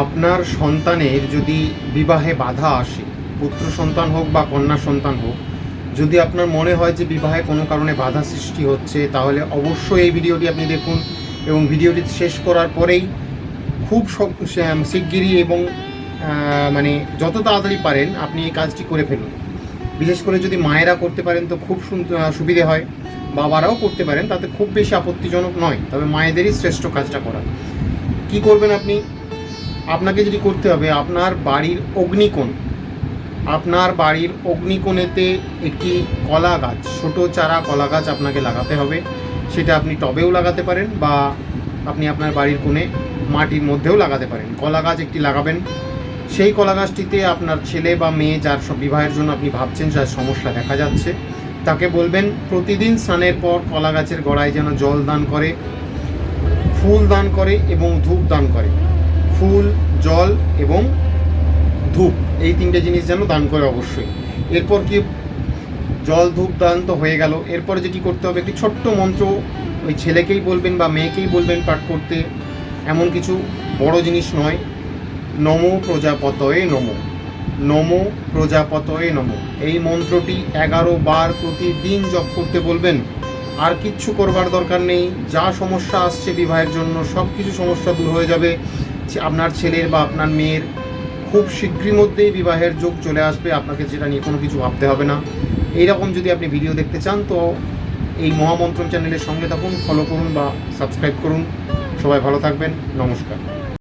আপনার সন্তানের যদি বিবাহে বাধা আসে, পুত্র সন্তান হোক বা কন্যা সন্তান হোক, যদি আপনার মনে হয় যে বিবাহে কোনো কারণে বাধা সৃষ্টি হচ্ছে, তাহলে অবশ্যই এই ভিডিওটি আপনি দেখুন এবং ভিডিওটি শেষ করার পরেই খুব শিগগিরই এবং মানে যত তাড়াতাড়ি পারেন আপনি এই কাজটি করে ফেলুন। বিশেষ করে যদি মায়েরা করতে পারেন তো খুব সুবিধে হয়, বাবারাও করতে পারেন, তাতে খুব বেশি আপত্তিজনক নয়, তবে মায়েদেরই শ্রেষ্ঠ কাজটা করা। কি করবেন আপনি? আপনাকে যেটি করতে হবে, আপনার বাড়ির অগ্নিকোণেতে একটি কলা গাছ, ছোট চারা কলা গাছ আপনাকে লাগাতে হবে। সেটা আপনি টবেও লাগাতে পারেন বা আপনি আপনার বাড়ির কোণে মাটির মধ্যেও লাগাতে পারেন। কলা গাছ একটি লাগাবেন। সেই কলা গাছটিতে আপনার ছেলে বা মেয়ে যার সব বিবাহের জন্য আপনি ভাবছেন, যার সমস্যা দেখা যাচ্ছে, তাকে বলবেন প্রতিদিন স্নানের পর কলা গাছের গোড়ায় যেন জল দান করে, ফুল দান করে এবং ধূপ দান করে। ফুল, জল এবং ধূপ, এই তিনটে জিনিস যেন দান করে অবশ্যই। এরপর কি, জল ধূপ দান তো হয়ে গেল, এরপরে যেটি করতে হবে, একটি ছোট্ট মন্ত্র ওই ছেলেকেই বলবেন বা মেয়েকেই বলবেন পাঠ করতে। এমন কিছু বড় জিনিস নয়। নমো প্রজাপতয়ে নমো, নমো প্রজাপতয়ে নমো, এই মন্ত্রটি 11 বার প্রতিদিন জপ করতে বলবেন। আর কিচ্ছু করবার দরকার নেই। যা সমস্যা আসছে বিবাহের জন্য, সব কিছু সমস্যা দূর হয়ে যাবে। আপনার ছেলের বা আপনার মেয়ের খুব শীঘ্রই মধ্যেই বিবাহের যোগ চলে আসবে। আপনাকে যেটা নিয়ে কোনো কিছু ভাবতে হবে না। এইরকম যদি আপনি ভিডিও দেখতে চান তো এই মহামন্ত্রম চ্যানেলের সঙ্গে থাকুন, ফলো করুন বা সাবস্ক্রাইব করুন। সবাই ভালো থাকবেন। নমস্কার।